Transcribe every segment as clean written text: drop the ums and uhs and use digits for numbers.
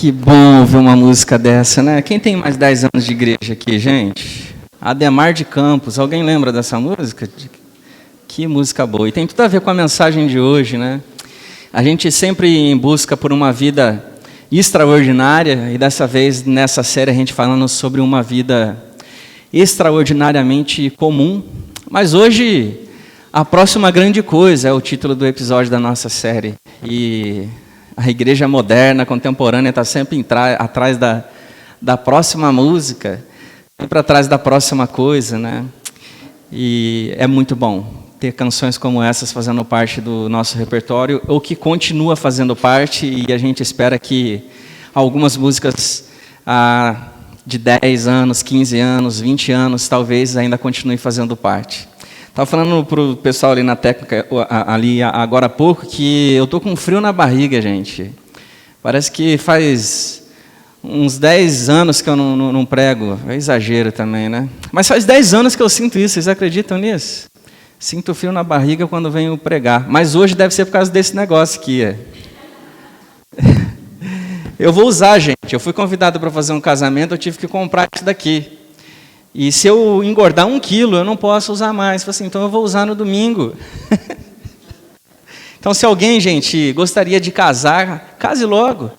Que bom ouvir uma música dessa, né? Quem tem mais 10 anos de igreja aqui, gente? Ademar de Campos. Alguém lembra dessa música? Que música boa. E tem tudo a ver com a mensagem de hoje, né? A gente sempre em busca por uma vida extraordinária, e dessa vez, nessa série, a gente falando sobre uma vida extraordinariamente comum. Mas hoje, a próxima grande coisa é o título do episódio da nossa série. E a igreja moderna, contemporânea, está sempre atrás da próxima música, sempre atrás da próxima coisa, né? E é muito bom ter canções como essas fazendo parte do nosso repertório, ou que continua fazendo parte, e a gente espera que algumas músicas de 10 anos, 15 anos, 20 anos, talvez ainda continuem fazendo parte. Estava falando para o pessoal ali na técnica, ali agora há pouco, que eu estou com frio na barriga, gente. Parece que faz uns 10 anos que eu não prego. É exagero também, né? Mas faz 10 anos que eu sinto isso, vocês acreditam nisso? Sinto frio na barriga quando venho pregar. Mas hoje deve ser por causa desse negócio aqui. Eu vou usar, gente. Eu fui convidado para fazer um casamento, eu tive que comprar isso daqui. E se eu engordar 1 quilo, eu não posso usar mais. Falei assim, então eu vou usar no domingo. Então, se alguém, gente, gostaria de casar, case logo.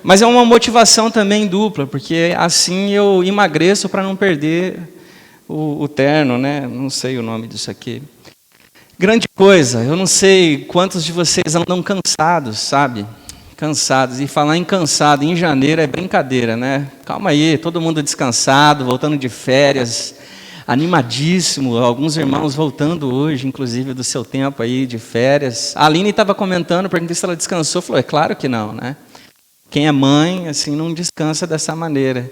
Mas é uma motivação também dupla, porque assim eu emagreço para não perder o terno, né? Não sei o nome disso aqui. Grande coisa, eu não sei quantos de vocês andam cansados, sabe? Cansados. E falar em cansado em janeiro é brincadeira, né? Calma aí, todo mundo descansado, voltando de férias, animadíssimo. Alguns irmãos voltando hoje, inclusive, do seu tempo aí de férias. A Aline estava comentando, perguntei se ela descansou. Falou, é claro que não, né? Quem é mãe, assim, não descansa dessa maneira.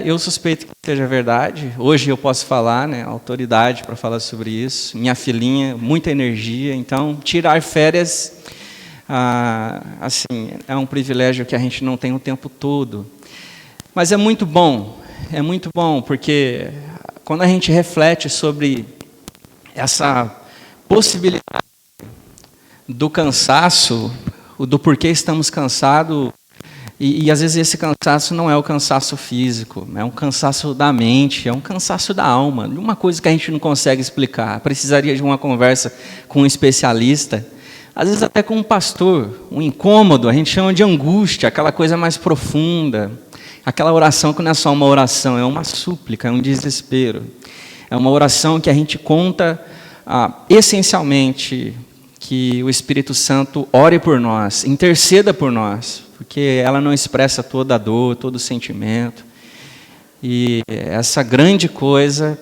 Eu suspeito que seja verdade. Hoje eu posso falar, né? Autoridade para falar sobre isso. Minha filhinha, muita energia. Então, tirar férias... assim, é um privilégio que a gente não tem o tempo todo. Mas é muito bom, porque quando a gente reflete sobre essa possibilidade do cansaço, do porquê estamos cansados, e às vezes esse cansaço não é o cansaço físico, é um cansaço da mente, é um cansaço da alma, de uma coisa que a gente não consegue explicar. Precisaria de uma conversa com um especialista, às vezes até com um pastor, um incômodo, a gente chama de angústia, aquela coisa mais profunda, aquela oração que não é só uma oração, é uma súplica, é um desespero. É uma oração que a gente conta, essencialmente, que o Espírito Santo ore por nós, interceda por nós, porque ela não expressa toda a dor, todo o sentimento. E essa grande coisa...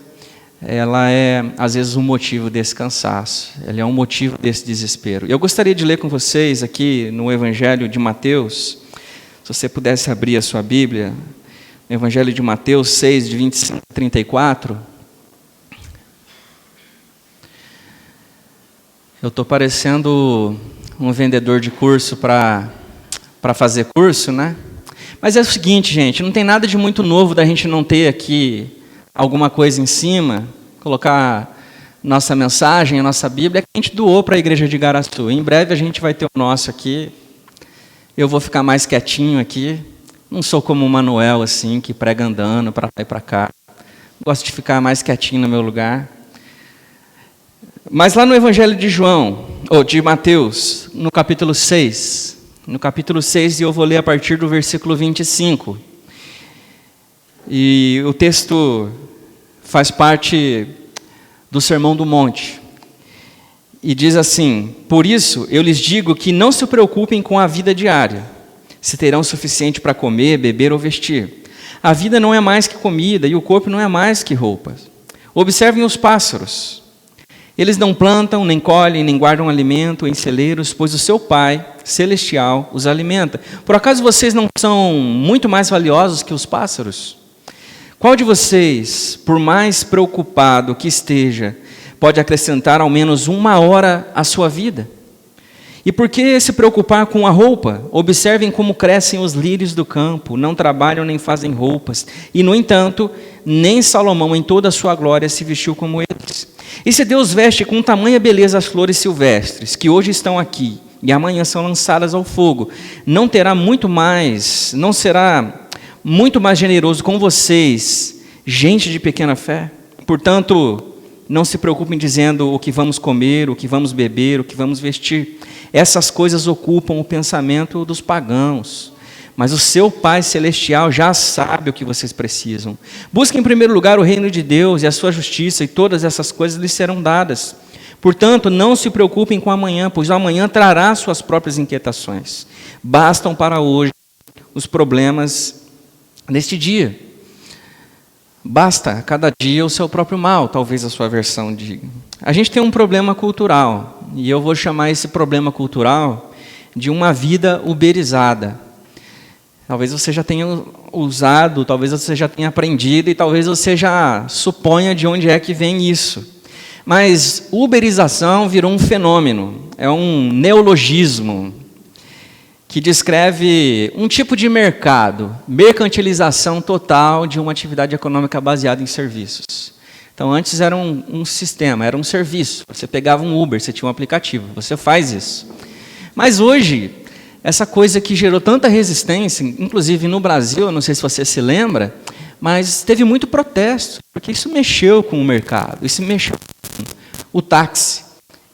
ela é, às vezes, um motivo desse cansaço, ela é um motivo desse desespero. Eu gostaria de ler com vocês aqui no Evangelho de Mateus, se você pudesse abrir a sua Bíblia, no Evangelho de Mateus 6, de 25 a 34. Eu estou parecendo um vendedor de curso para fazer curso, né? Mas é o seguinte, gente, não tem nada de muito novo da gente não ter aqui alguma coisa em cima, colocar nossa mensagem, a nossa Bíblia, que a gente doou para a igreja de Igaraçu. Em breve a gente vai ter o nosso aqui. Eu vou ficar mais quietinho aqui. Não sou como o Manuel, assim, que prega andando para lá e para cá. Gosto de ficar mais quietinho no meu lugar. Mas lá no Evangelho de de Mateus, no capítulo 6, e eu vou ler a partir do versículo 25. E o texto faz parte do Sermão do Monte. E diz assim: por isso eu lhes digo que não se preocupem com a vida diária, se terão o suficiente para comer, beber ou vestir. A vida não é mais que comida e o corpo não é mais que roupas. Observem os pássaros. Eles não plantam, nem colhem, nem guardam alimento em celeiros, pois o seu Pai Celestial os alimenta. Por acaso vocês não são muito mais valiosos que os pássaros? Qual de vocês, por mais preocupado que esteja, pode acrescentar ao menos 1 hora à sua vida? E por que se preocupar com a roupa? Observem como crescem os lírios do campo, não trabalham nem fazem roupas. E, no entanto, nem Salomão em toda a sua glória se vestiu como eles. E se Deus veste com tamanha beleza as flores silvestres, que hoje estão aqui e amanhã são lançadas ao fogo. Não será muito mais generoso com vocês, gente de pequena fé? Portanto, não se preocupem dizendo o que vamos comer, o que vamos beber, o que vamos vestir. Essas coisas ocupam o pensamento dos pagãos. Mas o seu Pai Celestial já sabe o que vocês precisam. Busquem em primeiro lugar o reino de Deus e a sua justiça, e todas essas coisas lhes serão dadas. Portanto, não se preocupem com amanhã, pois o amanhã trará suas próprias inquietações. Bastam para hoje os problemas deste dia. Basta a cada dia o seu próprio mal, talvez a sua versão diga. A gente tem um problema cultural, e eu vou chamar esse problema cultural de uma vida uberizada. Talvez você já tenha usado, talvez você já tenha aprendido, e talvez você já suponha de onde é que vem isso. Mas uberização virou um fenômeno, é um neologismo que descreve um tipo de mercado, mercantilização total de uma atividade econômica baseada em serviços. Então, antes era um sistema, era um serviço. Você pegava um Uber, você tinha um aplicativo, você faz isso. Mas hoje, essa coisa que gerou tanta resistência, inclusive no Brasil, eu não sei se você se lembra, mas teve muito protesto, porque isso mexeu com o mercado, isso mexeu com o táxi,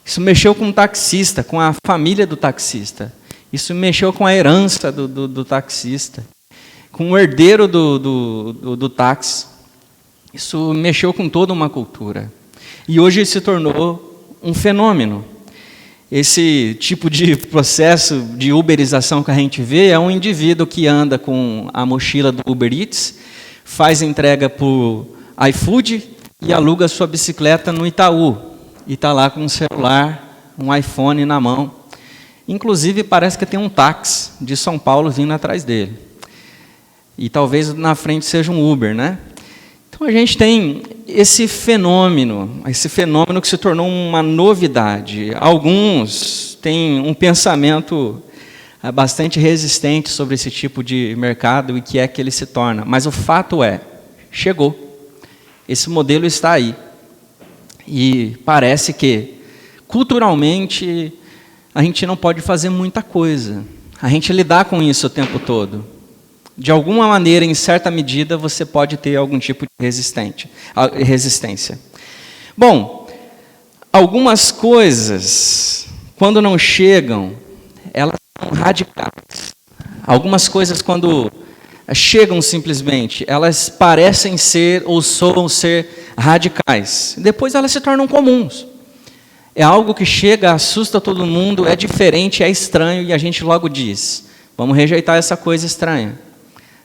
isso mexeu com o taxista, com a família do taxista, isso mexeu com a herança do taxista, com o herdeiro do táxi, isso mexeu com toda uma cultura. E hoje se tornou um fenômeno. Esse tipo de processo de uberização que a gente vê é um indivíduo que anda com a mochila do Uber Eats, faz entrega por iFood e aluga sua bicicleta no Itaú. E está lá com um celular, um iPhone na mão. Inclusive, parece que tem um táxi de São Paulo vindo atrás dele. E talvez na frente seja um Uber, né? Então, a gente tem esse fenômeno que se tornou uma novidade. Alguns têm um pensamento bastante resistente sobre esse tipo de mercado e que é que ele se torna. Mas o fato é, chegou. Esse modelo está aí. E parece que, culturalmente, a gente não pode fazer muita coisa. A gente lidar com isso o tempo todo. De alguma maneira, em certa medida, você pode ter algum tipo de resistência. Bom, algumas coisas, quando não chegam, elas são radicais. Algumas coisas, quando chegam simplesmente, elas parecem ser ou soam ser radicais. Depois elas se tornam comuns. É algo que chega, assusta todo mundo, é diferente, é estranho, e a gente logo diz, vamos rejeitar essa coisa estranha.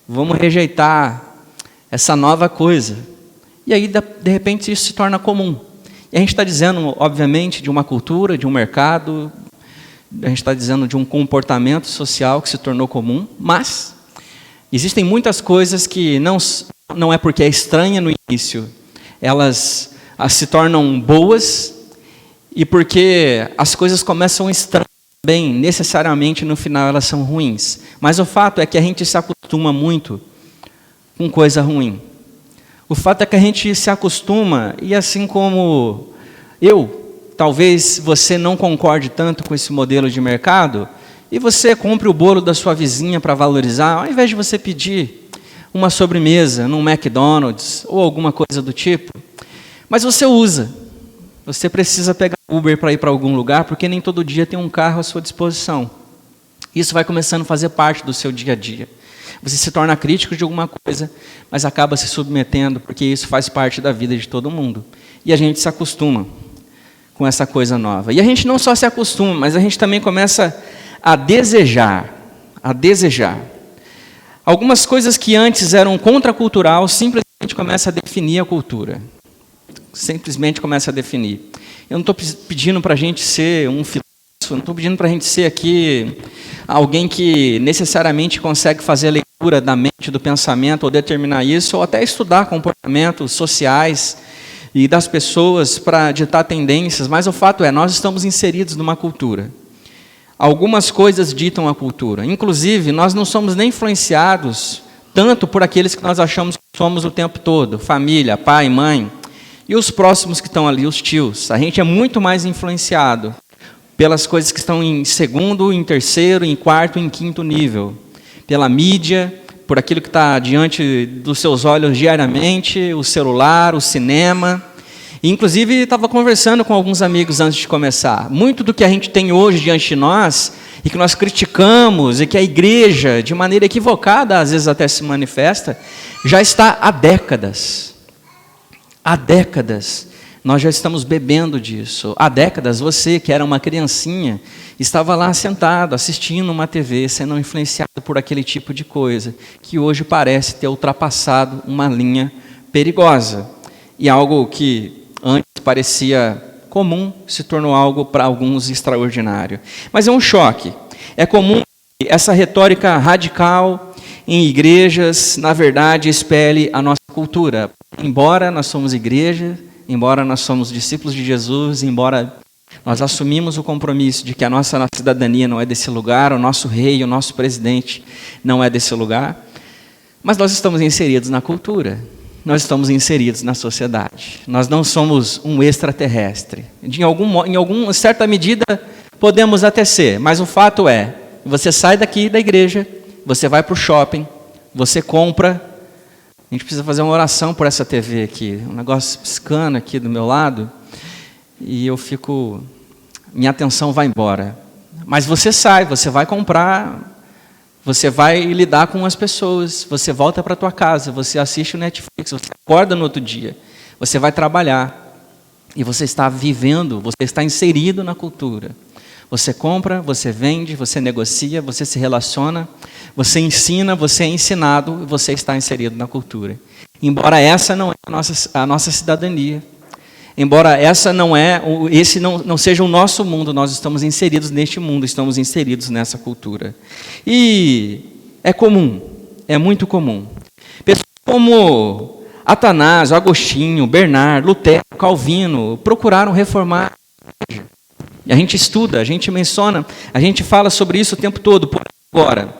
Vamos rejeitar essa nova coisa. E aí, de repente, isso se torna comum. E a gente está dizendo, obviamente, de uma cultura, de um mercado, a gente está dizendo de um comportamento social que se tornou comum, mas existem muitas coisas que não é porque é estranha no início, elas se tornam boas, e porque as coisas começam estranhas bem, necessariamente no final elas são ruins. Mas o fato é que a gente se acostuma muito com coisa ruim. O fato é que a gente se acostuma, e assim como talvez você não concorde tanto com esse modelo de mercado, e você compre o bolo da sua vizinha para valorizar, ao invés de você pedir uma sobremesa num McDonald's ou alguma coisa do tipo, mas você usa. Você precisa pegar Uber para ir para algum lugar, porque nem todo dia tem um carro à sua disposição. Isso vai começando a fazer parte do seu dia a dia. Você se torna crítico de alguma coisa, mas acaba se submetendo, porque isso faz parte da vida de todo mundo. E a gente se acostuma com essa coisa nova. E a gente não só se acostuma, mas a gente também começa a desejar. Algumas coisas que antes eram contracultural, simplesmente começa a definir a cultura. Simplesmente começa a definir. Eu não estou pedindo para a gente ser um filósofo, não estou pedindo para a gente ser aqui alguém que necessariamente consegue fazer a leitura da mente, do pensamento, ou determinar isso, ou até estudar comportamentos sociais e das pessoas para ditar tendências, mas o fato é, nós estamos inseridos numa cultura. Algumas coisas ditam a cultura. Inclusive, nós não somos nem influenciados tanto por aqueles que nós achamos que somos o tempo todo, família, pai, mãe, e os próximos que estão ali, os tios. A gente é muito mais influenciado pelas coisas que estão em segundo, em terceiro, em quarto, em quinto nível, pela mídia, por aquilo que está diante dos seus olhos diariamente, o celular, o cinema. Inclusive, estava conversando com alguns amigos antes de começar. Muito do que a gente tem hoje diante de nós, e que nós criticamos, e que a igreja, de maneira equivocada, às vezes até se manifesta, já está há décadas. Há décadas. Nós já estamos bebendo disso. Há décadas, você, que era uma criancinha, estava lá sentado, assistindo uma TV, sendo influenciado por aquele tipo de coisa, que hoje parece ter ultrapassado uma linha perigosa. E algo que antes parecia comum, se tornou algo para alguns extraordinário. Mas é um choque. É comum que essa retórica radical em igrejas, na verdade, espelhe a nossa cultura. Embora nós somos igreja, embora nós somos discípulos de Jesus, embora nós assumimos o compromisso de que a nossa cidadania não é desse lugar, o nosso rei, o nosso presidente não é desse lugar, mas nós estamos inseridos na cultura. Nós estamos inseridos na sociedade. Nós não somos um extraterrestre. Em alguma certa medida, podemos até ser, mas o fato é, você sai daqui da igreja, você vai para o shopping, você compra. A gente precisa fazer uma oração por essa TV aqui, um negócio piscando aqui do meu lado, e minha atenção vai embora. Mas você sai, você vai comprar, você vai lidar com as pessoas, você volta para a tua casa, você assiste o Netflix, você acorda no outro dia, você vai trabalhar, e você está vivendo, você está inserido na cultura. Você compra, você vende, você negocia, você se relaciona, você ensina, você é ensinado, e você está inserido na cultura. Embora essa não é a nossa cidadania, embora esse não seja o nosso mundo, nós estamos inseridos neste mundo, estamos inseridos nessa cultura. E é comum, é muito comum. Pessoas como Atanásio, Agostinho, Bernardo, Lutero, Calvino procuraram reformar a igreja. E a gente estuda, a gente menciona, a gente fala sobre isso o tempo todo. Por agora,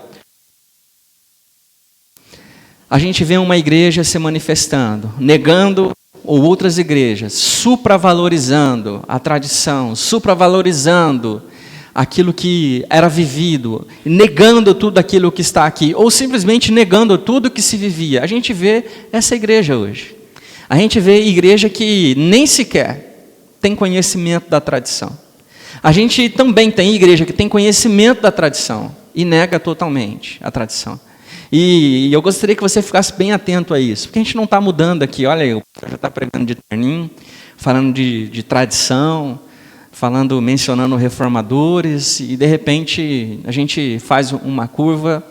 a gente vê uma igreja se manifestando, negando ou outras igrejas, supravalorizando a tradição, supravalorizando aquilo que era vivido, negando tudo aquilo que está aqui, ou simplesmente negando tudo que se vivia. A gente vê essa igreja hoje. A gente vê igreja que nem sequer tem conhecimento da tradição. A gente também tem igreja que tem conhecimento da tradição e nega totalmente a tradição. E eu gostaria que você ficasse bem atento a isso, porque a gente não está mudando aqui. Olha aí, o pastor já está pregando de terninho, falando de tradição, mencionando reformadores, e de repente a gente faz uma curva.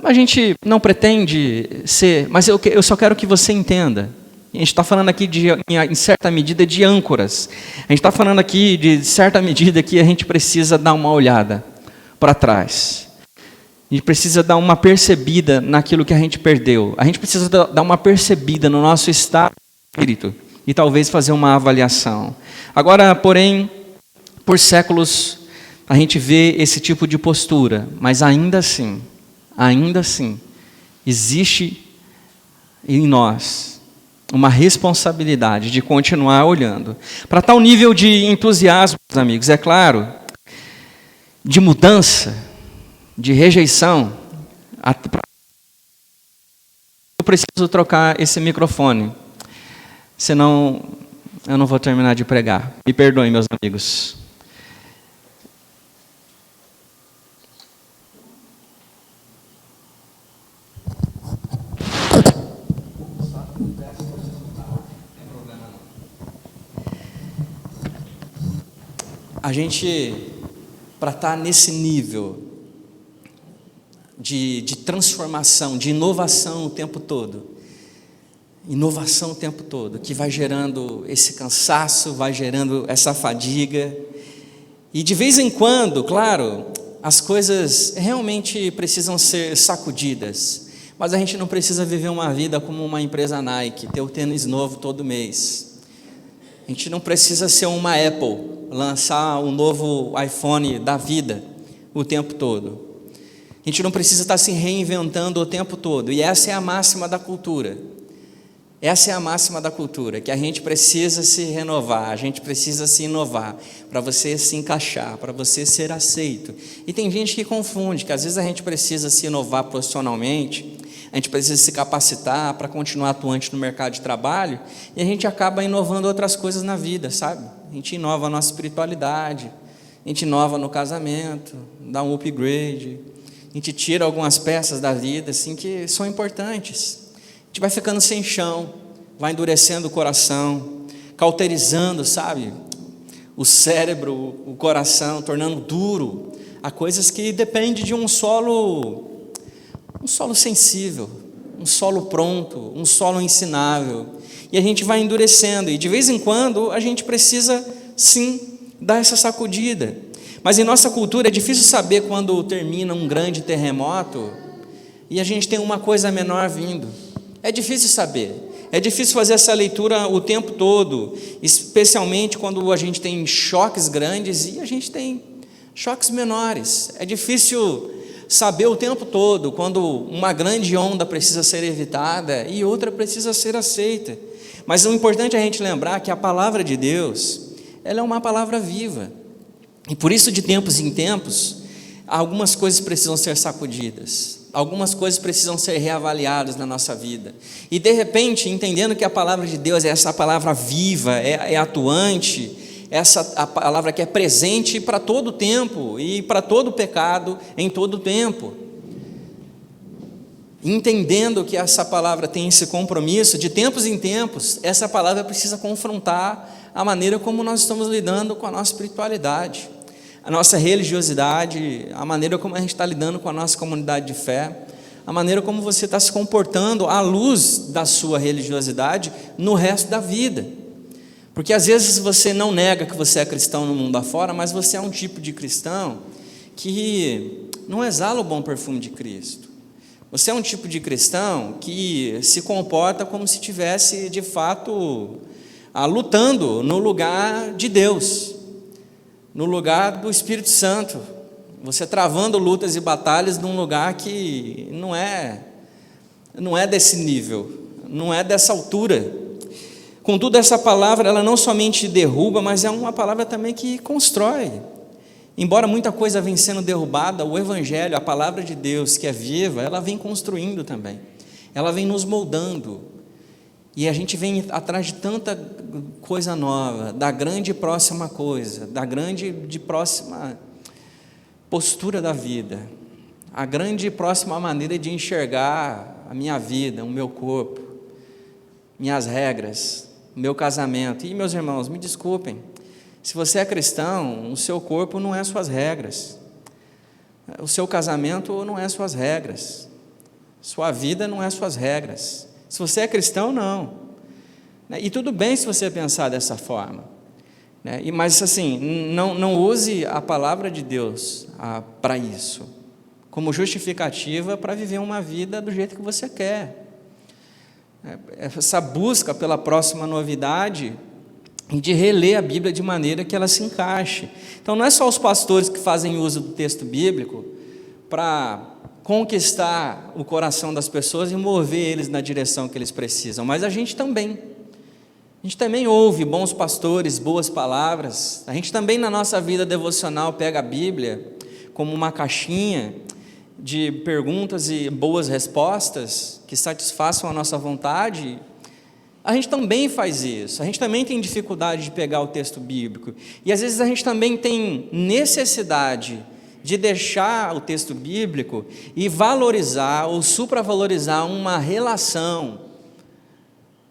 A gente não pretende ser, mas eu só quero que você entenda. A gente está falando aqui, em certa medida, de âncoras. A gente está falando aqui, de certa medida, que a gente precisa dar uma olhada para trás. A gente precisa dar uma percebida naquilo que a gente perdeu. A gente precisa dar uma percebida no nosso estado de espírito e talvez fazer uma avaliação. Agora, porém, por séculos, a gente vê esse tipo de postura, mas ainda assim, existe em nós uma responsabilidade de continuar olhando. Para tal nível de entusiasmo, meus amigos, é claro, de mudança, de rejeição, eu preciso trocar esse microfone, senão eu não vou terminar de pregar. Me perdoem, meus amigos. A gente, para estar nesse nível de transformação, de inovação o tempo todo, que vai gerando esse cansaço, vai gerando essa fadiga, e de vez em quando, claro, as coisas realmente precisam ser sacudidas, mas a gente não precisa viver uma vida como uma empresa Nike, ter o tênis novo todo mês. A gente não precisa ser uma Apple, lançar um novo iPhone da vida o tempo todo. A gente não precisa estar se reinventando o tempo todo. E essa é a máxima da cultura. Essa é a máxima da cultura, que a gente precisa se renovar, a gente precisa se inovar, para você se encaixar, para você ser aceito. E tem gente que confunde, que às vezes a gente precisa se inovar profissionalmente, a gente precisa se capacitar para continuar atuante no mercado de trabalho, e a gente acaba inovando outras coisas na vida, sabe? A gente inova a nossa espiritualidade, a gente inova no casamento, dá um upgrade, a gente tira algumas peças da vida assim, que são importantes. A gente vai ficando sem chão, vai endurecendo o coração, cauterizando, sabe, o cérebro, o coração, tornando duro a coisas que dependem de um solo sensível, um solo pronto, um solo ensinável. E a gente vai endurecendo, e de vez em quando a gente precisa, sim, dar essa sacudida. Mas em nossa cultura é difícil saber quando termina um grande terremoto e a gente tem uma coisa menor vindo. É difícil saber, é difícil fazer essa leitura o tempo todo, especialmente quando a gente tem choques grandes e a gente tem choques menores. É difícil saber o tempo todo quando uma grande onda precisa ser evitada e outra precisa ser aceita. Mas o importante é a gente lembrar que a palavra de Deus, ela é uma palavra viva. E por isso, de tempos em tempos, algumas coisas precisam ser sacudidas. Algumas coisas precisam ser reavaliadas na nossa vida. E de repente, entendendo que a palavra de Deus é essa palavra viva, é atuante, a palavra que é presente para todo tempo e para todo pecado em todo tempo. Entendendo que essa palavra tem esse compromisso, de tempos em tempos, essa palavra precisa confrontar a maneira como nós estamos lidando com a nossa espiritualidade, a nossa religiosidade, a maneira como a gente está lidando com a nossa comunidade de fé, a maneira como você está se comportando à luz da sua religiosidade no resto da vida. Porque às vezes você não nega que você é cristão no mundo afora, mas você é um tipo de cristão que não exala o bom perfume de Cristo. Você é um tipo de cristão que se comporta como se estivesse de fato lutando no lugar de Deus, no lugar do Espírito Santo, você travando lutas e batalhas num lugar que não é desse nível, não é dessa altura. Contudo, essa palavra, ela não somente derruba, mas é uma palavra também que constrói. Embora muita coisa venha sendo derrubada, o Evangelho, a palavra de Deus, que é viva, ela vem construindo também, ela vem nos moldando. E a gente vem atrás de tanta coisa nova, da grande e próxima coisa, da grande e próxima postura da vida, a grande e próxima maneira de enxergar a minha vida, o meu corpo, minhas regras, o meu casamento. E, meus irmãos, me desculpem, se você é cristão, o seu corpo não é suas regras, o seu casamento não é suas regras, sua vida não é suas regras. Se você é cristão, não. E tudo bem se você pensar dessa forma. Mas assim, não use a palavra de Deus para isso, como justificativa para viver uma vida do jeito que você quer. Essa busca pela próxima novidade e de reler a Bíblia de maneira que ela se encaixe. Então não é só os pastores que fazem uso do texto bíblico para conquistar o coração das pessoas e mover eles na direção que eles precisam, mas a gente também ouve bons pastores, boas palavras. A gente também na nossa vida devocional pega a Bíblia como uma caixinha de perguntas e boas respostas que satisfaçam a nossa vontade. A gente também faz isso, a gente também tem dificuldade de pegar o texto bíblico, e às vezes a gente também tem necessidade de deixar o texto bíblico e valorizar ou supravalorizar uma relação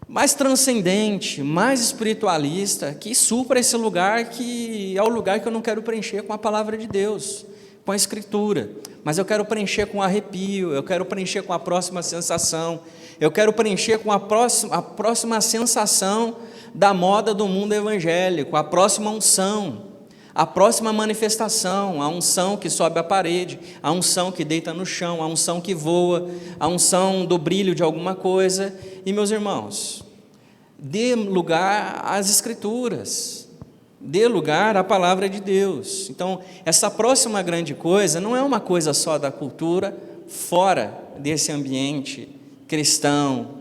mais transcendente, mais espiritualista, que supra esse lugar que é o lugar que eu não quero preencher com a palavra de Deus, com a Escritura, mas eu quero preencher com arrepio, eu quero preencher com a próxima sensação, eu quero preencher com a próxima sensação da moda do mundo evangélico, a próxima unção, a próxima manifestação, a unção que sobe a parede, a unção que deita no chão, a unção que voa, a unção do brilho de alguma coisa. E, meus irmãos, dê lugar às Escrituras, dê lugar à palavra de Deus. Então, essa próxima grande coisa não é uma coisa só da cultura, fora desse ambiente cristão,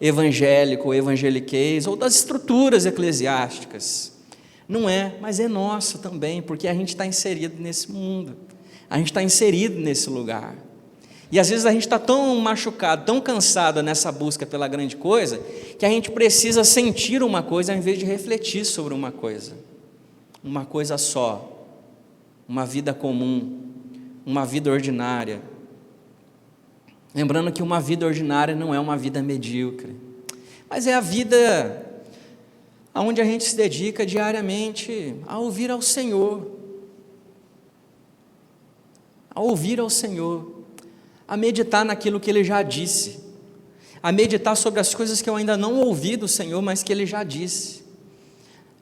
evangélico ou evangeliquez, ou das estruturas eclesiásticas. Não é, mas é nosso também, porque a gente está inserido nesse mundo, a gente está inserido nesse lugar. E às vezes a gente está tão machucado, tão cansado nessa busca pela grande coisa, que a gente precisa sentir uma coisa ao invés de refletir sobre uma coisa só, uma vida comum, uma vida ordinária. Lembrando que uma vida ordinária não é uma vida medíocre, mas é a vida onde a gente se dedica diariamente a ouvir ao Senhor, a meditar naquilo que Ele já disse, a meditar sobre as coisas que eu ainda não ouvi do Senhor, mas que Ele já disse,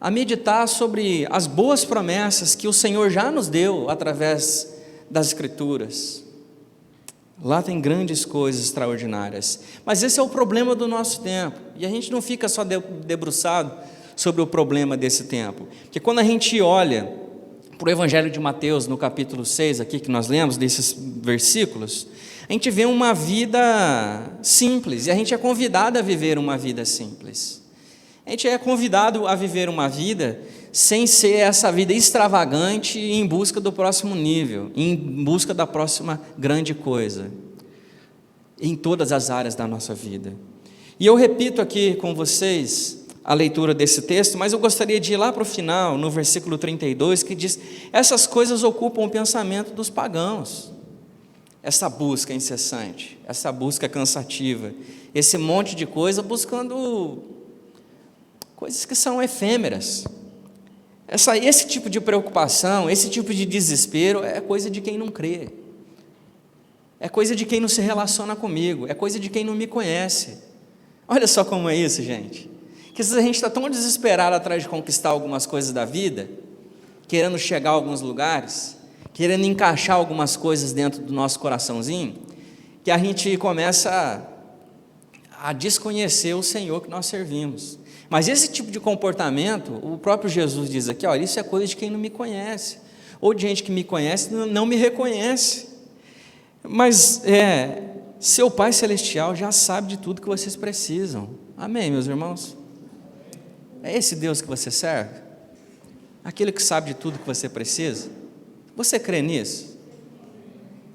a meditar sobre as boas promessas que o Senhor já nos deu através das Escrituras. Lá tem grandes coisas extraordinárias, mas esse é o problema do nosso tempo, e a gente não fica só debruçado sobre o problema desse tempo, porque quando a gente olha para o Evangelho de Mateus, no capítulo 6, aqui que nós lemos, desses versículos, a gente vê uma vida simples, e a gente é convidado a viver uma vida simples. A gente é convidado a viver uma vida sem ser essa vida extravagante em busca do próximo nível, em busca da próxima grande coisa, em todas as áreas da nossa vida. E eu repito aqui com vocês a leitura desse texto, mas eu gostaria de ir lá para o final, no versículo 32, que diz: essas coisas ocupam o pensamento dos pagãos. Essa busca incessante, essa busca cansativa, esse monte de coisa buscando coisas que são efêmeras. Esse tipo de preocupação, esse tipo de desespero é coisa de quem não crê, é coisa de quem não se relaciona comigo, é coisa de quem não me conhece. Olha só como é isso, gente, que às vezes a gente está tão desesperado atrás de conquistar algumas coisas da vida, querendo chegar a alguns lugares, querendo encaixar algumas coisas dentro do nosso coraçãozinho, que a gente começa a desconhecer o Senhor que nós servimos. Mas esse tipo de comportamento, o próprio Jesus diz aqui, olha, isso é coisa de quem não me conhece, ou de gente que me conhece e não me reconhece. Mas seu Pai Celestial já sabe de tudo que vocês precisam. Amém, meus irmãos? É esse Deus que você serve? Aquele que sabe de tudo que você precisa? Você crê nisso?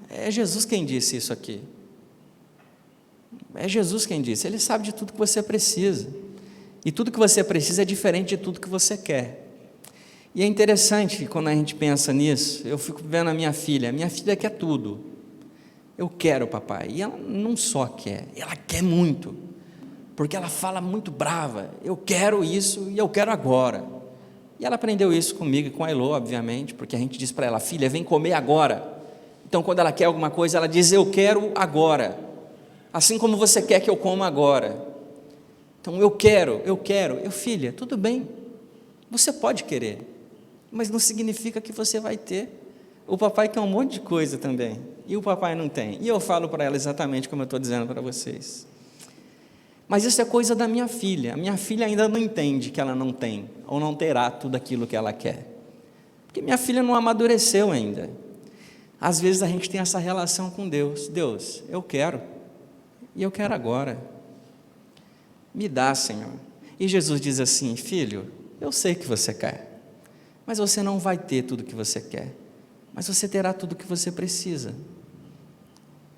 É Jesus quem disse isso aqui. É Jesus quem disse, Ele sabe de tudo que você precisa. E tudo que você precisa é diferente de tudo que você quer. E é interessante quando a gente pensa nisso, eu fico vendo a minha filha quer tudo. Eu quero, papai. E ela não só quer, ela quer muito. Porque ela fala muito brava, eu quero isso e eu quero agora. E ela aprendeu isso comigo e com a Elô, obviamente, porque a gente diz para ela, filha, vem comer agora. Então quando ela quer alguma coisa, ela diz, eu quero agora. Assim como você quer que eu coma agora. Então eu quero, filha, tudo bem, você pode querer, mas não significa que você vai ter. O papai quer um monte de coisa também, e o papai não tem, e eu falo para ela exatamente como eu estou dizendo para vocês. Mas isso é coisa da minha filha, a minha filha ainda não entende que ela não tem, ou não terá tudo aquilo que ela quer, porque minha filha não amadureceu ainda. Às vezes a gente tem essa relação com Deus, Deus, eu quero, e eu quero agora. Me dá, Senhor. E Jesus diz assim, filho, eu sei que você quer, mas você não vai ter tudo o que você quer, mas você terá tudo o que você precisa.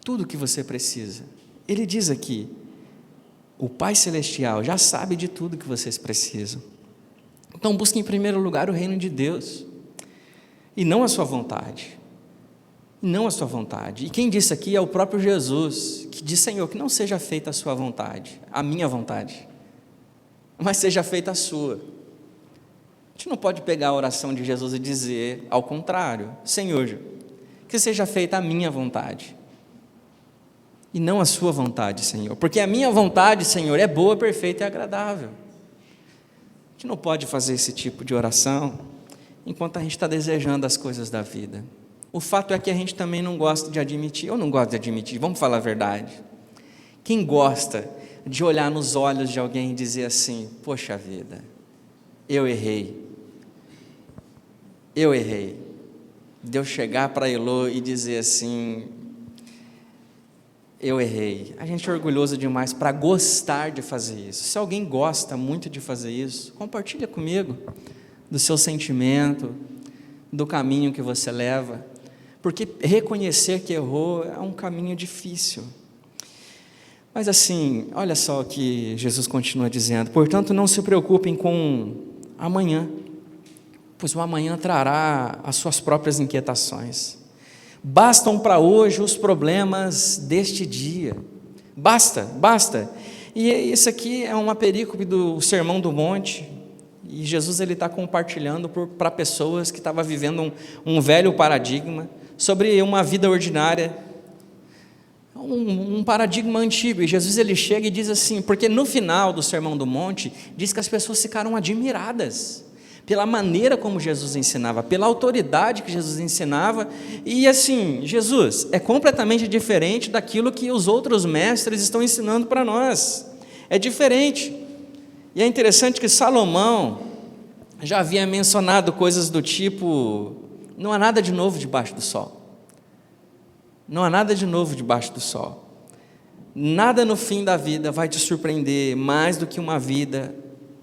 Tudo o que você precisa. Ele diz aqui, o Pai Celestial já sabe de tudo que vocês precisam. Então busque em primeiro lugar o reino de Deus, e não a sua vontade. Não a sua vontade. E quem disse aqui é o próprio Jesus, que diz, Senhor, que não seja feita a sua vontade, a minha vontade, mas seja feita a sua. A gente não pode pegar a oração de Jesus e dizer ao contrário, Senhor, que seja feita a minha vontade, e não a sua vontade, Senhor, porque a minha vontade, Senhor, é boa, perfeita e agradável. A gente não pode fazer esse tipo de oração enquanto a gente está desejando as coisas da vida. O fato é que a gente também não gosta de admitir, eu não gosto de admitir, vamos falar a verdade. Quem gosta de olhar nos olhos de alguém e dizer assim, poxa vida, eu errei, de eu chegar para Elô e dizer assim, eu errei. A gente é orgulhoso demais para gostar de fazer isso. Se alguém gosta muito de fazer isso, compartilha comigo do seu sentimento, do caminho que você leva, porque reconhecer que errou é um caminho difícil. Mas assim, olha só o que Jesus continua dizendo: portanto, não se preocupem com amanhã, pois o amanhã trará as suas próprias inquietações. Bastam para hoje os problemas deste dia. Basta. E isso aqui é uma perícope do Sermão do Monte, e Jesus está compartilhando para pessoas que estavam vivendo um velho paradigma sobre uma vida ordinária, um paradigma antigo. E Jesus ele chega e diz assim, porque no final do Sermão do Monte, diz que as pessoas ficaram admiradas pela maneira como Jesus ensinava, pela autoridade que Jesus ensinava, e assim, Jesus é completamente diferente daquilo que os outros mestres estão ensinando para nós, é diferente. E é interessante que Salomão já havia mencionado coisas do tipo: não há nada de novo debaixo do sol, não há nada de novo debaixo do sol, nada no fim da vida vai te surpreender mais do que uma vida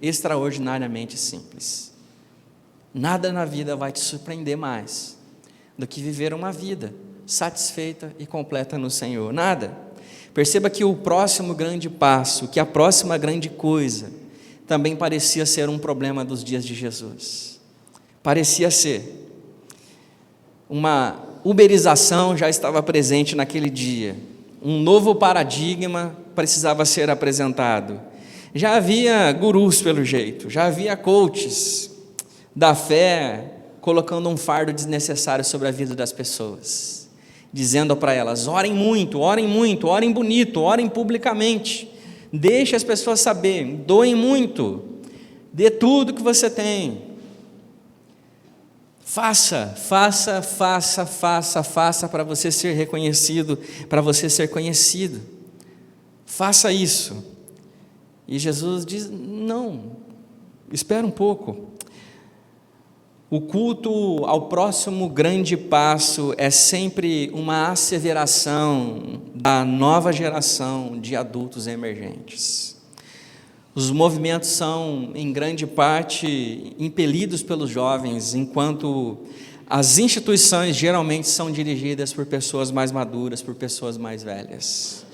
extraordinariamente simples. Nada na vida vai te surpreender mais do que viver uma vida satisfeita e completa no Senhor. Nada. Perceba que o próximo grande passo, que a próxima grande coisa, também parecia ser um problema dos dias de Jesus. Parecia ser. Uma uberização já estava presente naquele dia. Um novo paradigma precisava ser apresentado. Já havia gurus pelo jeito, já havia coaches da fé colocando um fardo desnecessário sobre a vida das pessoas, dizendo para elas: orem muito, orem bonito, orem publicamente, deixe as pessoas saberem, doem muito, dê tudo que você tem, faça para você ser reconhecido, para você ser conhecido, faça isso. E Jesus diz: não, espera um pouco. O culto ao próximo grande passo é sempre uma asseveração da nova geração de adultos emergentes. Os movimentos são, em grande parte, impelidos pelos jovens, enquanto as instituições geralmente são dirigidas por pessoas mais maduras, por pessoas mais velhas.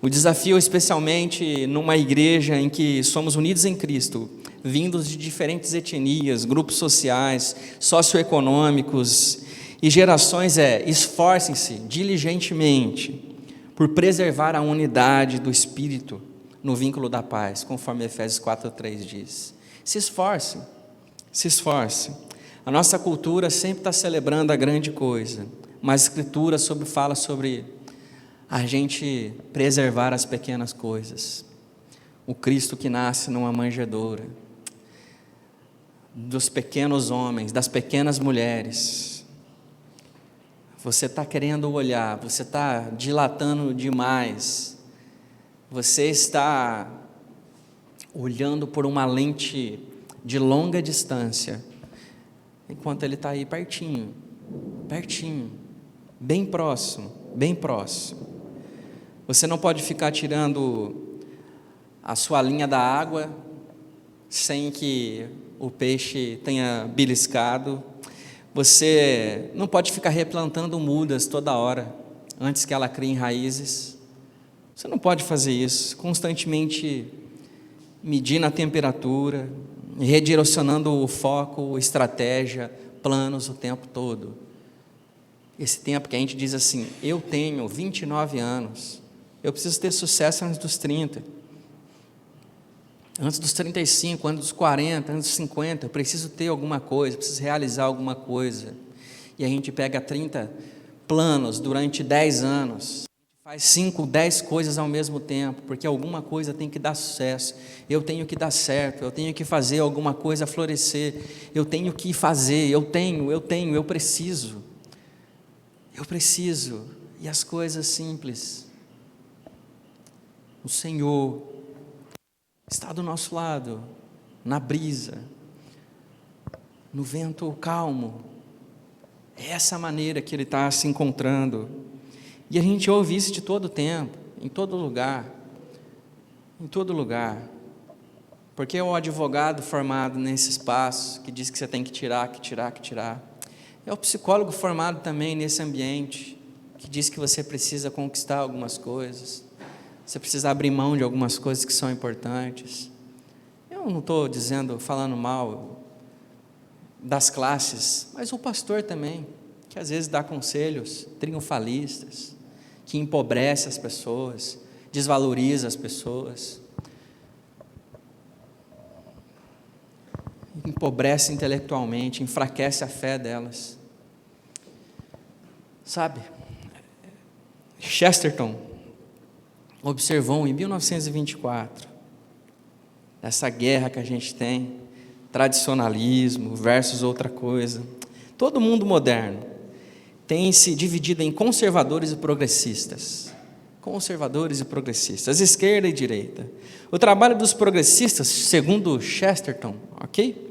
O desafio, especialmente numa igreja em que somos unidos em Cristo, vindos de diferentes etnias, grupos sociais, socioeconômicos e gerações, esforcem-se diligentemente por preservar a unidade do Espírito no vínculo da paz, conforme Efésios 4:3 diz. Se esforcem. A nossa cultura sempre está celebrando a grande coisa, mas a Escritura fala sobre a gente preservar as pequenas coisas. O Cristo que nasce numa manjedoura, dos pequenos homens, das pequenas mulheres. Você está querendo olhar, você está dilatando demais, você está olhando por uma lente de longa distância, enquanto Ele está aí pertinho, bem próximo. Você não pode ficar tirando a sua linha da água sem que o peixe tenha beliscado. Você não pode ficar replantando mudas toda hora, antes que ela crie raízes. Você não pode fazer isso, constantemente medindo a temperatura, redirecionando o foco, estratégia, planos o tempo todo. Esse tempo que a gente diz assim: eu tenho 29 anos, eu preciso ter sucesso antes dos 30, antes dos 35, antes dos 40, antes dos 50, eu preciso ter alguma coisa, preciso realizar alguma coisa. E a gente pega 30 planos durante 10 anos, faz 5, 10 coisas ao mesmo tempo, porque alguma coisa tem que dar sucesso, eu tenho que dar certo, eu tenho que fazer alguma coisa florescer, eu tenho que fazer, eu preciso, e as coisas simples. O Senhor está do nosso lado, na brisa, no vento calmo. É essa maneira que Ele está se encontrando. E a gente ouve isso de todo tempo, em todo lugar, em todo lugar. Porque é o advogado formado nesse espaço, que diz que você tem que tirar, que tirar, que tirar. É o psicólogo formado também nesse ambiente, que diz que você precisa conquistar algumas coisas, você precisa abrir mão de algumas coisas que são importantes. Eu não estou falando mal das classes, mas o pastor também, que às vezes dá conselhos triunfalistas, que empobrece as pessoas, desvaloriza as pessoas, empobrece intelectualmente, enfraquece a fé delas. Sabe, Chesterton observou em 1924, essa guerra que a gente tem, tradicionalismo versus outra coisa. Todo mundo moderno tem se dividido em conservadores e progressistas. Conservadores e progressistas, esquerda e direita. O trabalho dos progressistas, segundo Chesterton, ok?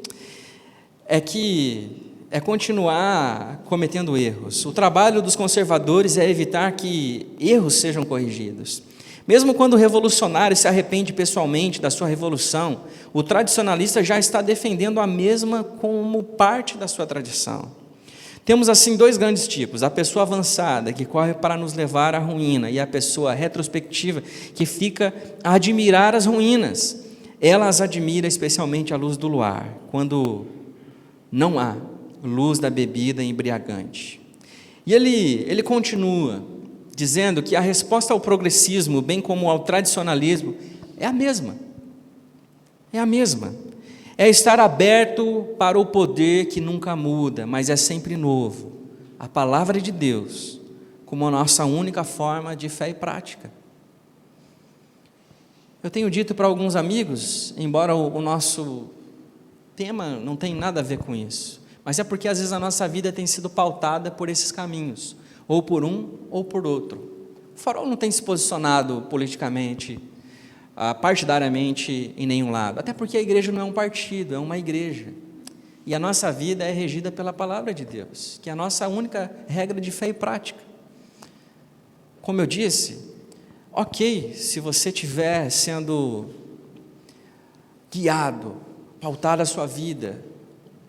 É continuar cometendo erros. O trabalho dos conservadores é evitar que erros sejam corrigidos. Mesmo quando o revolucionário se arrepende pessoalmente da sua revolução, o tradicionalista já está defendendo a mesma como parte da sua tradição. Temos assim dois grandes tipos: a pessoa avançada, que corre para nos levar à ruína, e a pessoa retrospectiva, que fica a admirar as ruínas. Ela as admira especialmente à luz do luar, quando não há luz da bebida embriagante. E ele continua dizendo que a resposta ao progressismo, bem como ao tradicionalismo, é a mesma. É a mesma. É estar aberto para o poder que nunca muda, mas é sempre novo. A palavra de Deus, como a nossa única forma de fé e prática. Eu tenho dito para alguns amigos, embora o nosso tema não tenha nada a ver com isso, mas é porque às vezes a nossa vida tem sido pautada por esses caminhos, ou por um ou por outro. O Farol não tem se posicionado politicamente, partidariamente em nenhum lado, até porque a igreja não é um partido, é uma igreja, e a nossa vida é regida pela palavra de Deus, que é a nossa única regra de fé e prática. Como eu disse, ok, se você estiver sendo guiado, pautar a sua vida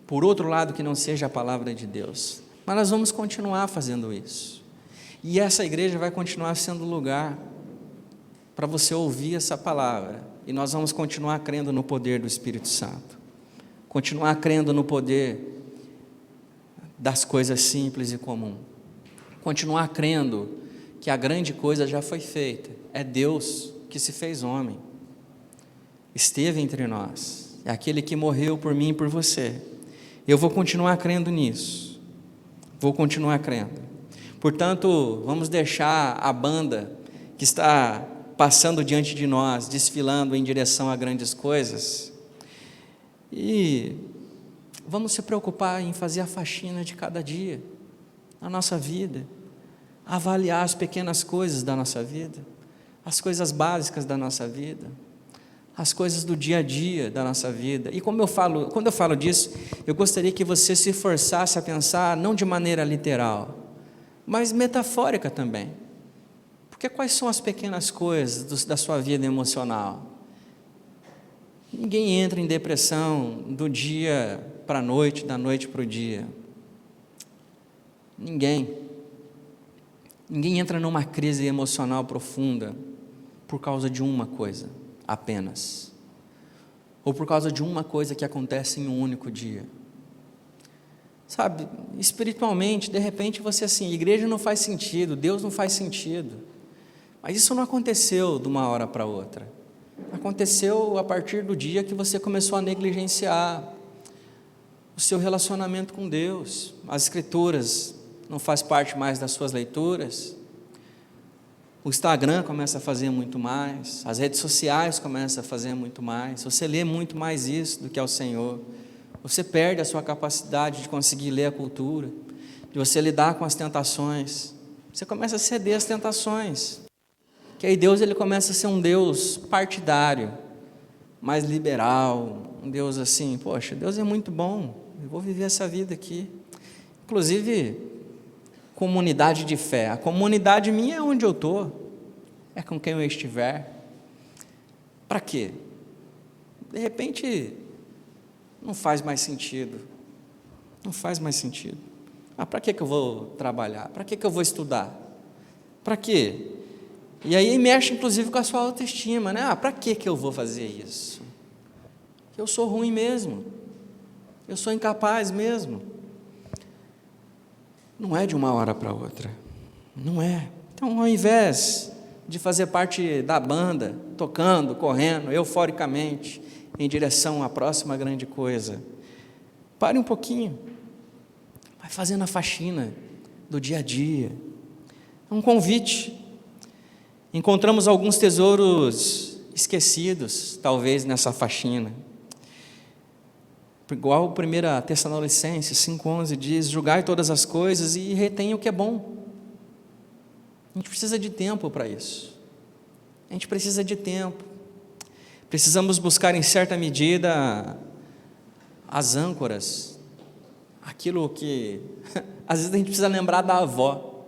por outro lado que não seja a palavra de Deus, mas nós vamos continuar fazendo isso, e essa igreja vai continuar sendo lugar para você ouvir essa palavra, e nós vamos continuar crendo no poder do Espírito Santo, continuar crendo no poder das coisas simples e comuns, continuar crendo que a grande coisa já foi feita, é Deus que se fez homem, esteve entre nós, é aquele que morreu por mim e por você. Eu vou continuar crendo nisso, vou continuar crendo. Portanto, vamos deixar a banda que está passando diante de nós, desfilando em direção a grandes coisas, e vamos se preocupar em fazer a faxina de cada dia, na nossa vida, avaliar as pequenas coisas da nossa vida, as coisas básicas da nossa vida, as coisas do dia a dia da nossa vida. E quando eu falo disso, eu gostaria que você se forçasse a pensar não de maneira literal, mas metafórica também. Porque quais são as pequenas coisas da sua vida emocional? Ninguém entra em depressão do dia para a noite, da noite para o dia. Ninguém entra numa crise emocional profunda por causa de uma coisa apenas, ou por causa de uma coisa que acontece em um único dia. Sabe, espiritualmente, de repente você assim, igreja não faz sentido, Deus não faz sentido, mas isso não aconteceu de uma hora para outra, aconteceu a partir do dia que você começou a negligenciar o seu relacionamento com Deus. As Escrituras não faz parte mais das suas leituras, o Instagram começa a fazer muito mais, as redes sociais começam a fazer muito mais, você lê muito mais isso do que ao Senhor, você perde a sua capacidade de conseguir ler a cultura, de você lidar com as tentações, você começa a ceder às tentações, que aí Deus ele começa a ser um Deus partidário, mais liberal, um Deus assim, poxa, Deus é muito bom, eu vou viver essa vida aqui. Inclusive, comunidade de fé. A comunidade minha é onde eu estou, é com quem eu estiver. Para quê? De repente, não faz mais sentido. Não faz mais sentido. Para que eu vou trabalhar? Para que eu vou estudar? Para quê? E aí mexe inclusive com a sua autoestima, né? Para que eu vou fazer isso? Eu sou ruim mesmo. Eu sou incapaz mesmo. Não é de uma hora para outra. Não é. Então, ao invés de fazer parte da banda, tocando, correndo, euforicamente, em direção à próxima grande coisa, pare um pouquinho. Vai fazendo a faxina do dia a dia. É um convite. Encontramos alguns tesouros esquecidos, talvez, nessa faxina. Igual 1 Tessalonicenses 5,11 diz: julgai todas as coisas e retenha o que é bom. A gente precisa de tempo para isso. A gente precisa de tempo. Precisamos buscar, em certa medida, as âncoras. Aquilo que, às vezes a gente precisa lembrar da avó.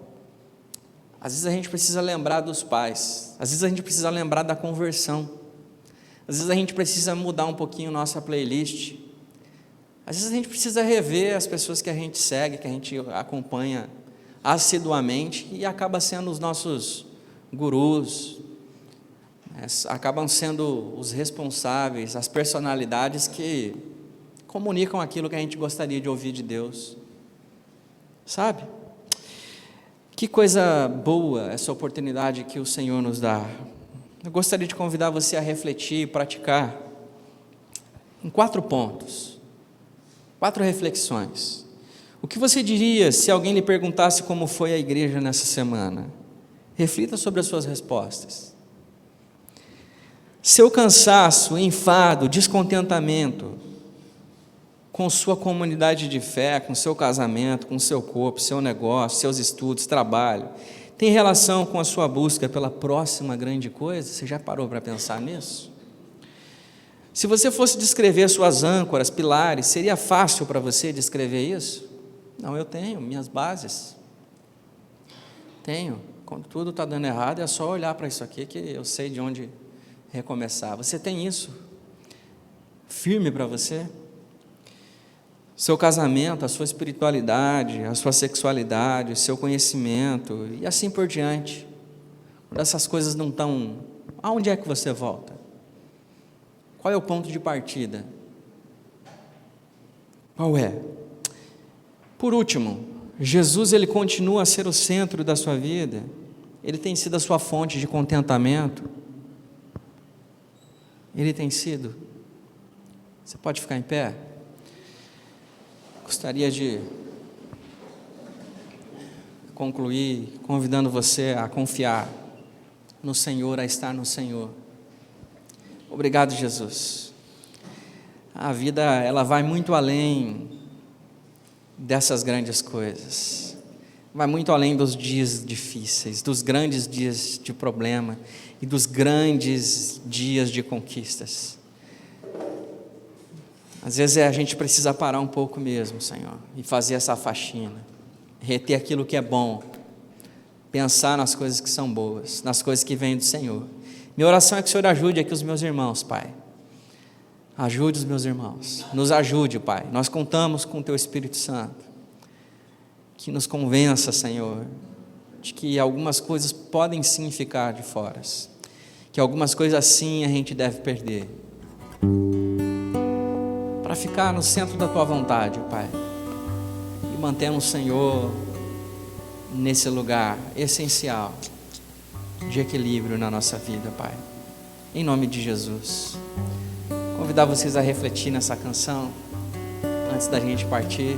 Às vezes a gente precisa lembrar dos pais. Às vezes a gente precisa lembrar da conversão. Às vezes a gente precisa mudar um pouquinho nossa playlist. Às vezes a gente precisa rever as pessoas que a gente segue, que a gente acompanha assiduamente e acaba sendo os nossos gurus, acabam sendo os responsáveis, as personalidades que comunicam aquilo que a gente gostaria de ouvir de Deus. Sabe? Que coisa boa essa oportunidade que o Senhor nos dá. Eu gostaria de convidar você a refletir e praticar em 4 pontos, 4 reflexões. O que você diria se alguém lhe perguntasse como foi a igreja nessa semana? Reflita sobre as suas respostas. Seu cansaço, enfado, descontentamento com sua comunidade de fé, com seu casamento, com seu corpo, seu negócio, seus estudos, trabalho, tem relação com a sua busca pela próxima grande coisa? Você já parou para pensar nisso? Se você fosse descrever suas âncoras, pilares, seria fácil para você descrever isso? Não, eu tenho minhas bases. Tenho. Quando tudo está dando errado, é só olhar para isso aqui que eu sei de onde recomeçar. Você tem isso firme para você? Seu casamento, a sua espiritualidade, a sua sexualidade, o seu conhecimento e assim por diante. Quando essas coisas não estão, aonde é que você volta? Qual é o ponto de partida? Qual é? Por último, Jesus, ele continua a ser o centro da sua vida. Ele tem sido a sua fonte de contentamento. Ele tem sido. Você pode ficar em pé? Gostaria de concluir convidando você a confiar no Senhor, a estar no Senhor. Obrigado, Jesus. A vida, ela vai muito além dessas grandes coisas. Vai muito além dos dias difíceis, dos grandes dias de problema e dos grandes dias de conquistas. Às vezes a gente precisa parar um pouco mesmo, Senhor, e fazer essa faxina, reter aquilo que é bom, pensar nas coisas que são boas, nas coisas que vêm do Senhor. Minha oração é que o Senhor ajude aqui os meus irmãos, Pai. Ajude os meus irmãos, nos ajude, Pai. Nós contamos com o Teu Espírito Santo, que nos convença, Senhor, de que algumas coisas podem sim ficar de fora, que algumas coisas sim a gente deve perder, para ficar no centro da Tua vontade, Pai, e manter o Senhor nesse lugar essencial de equilíbrio na nossa vida, Pai, em nome de Jesus. Convidar vocês a refletir nessa canção, antes da gente partir.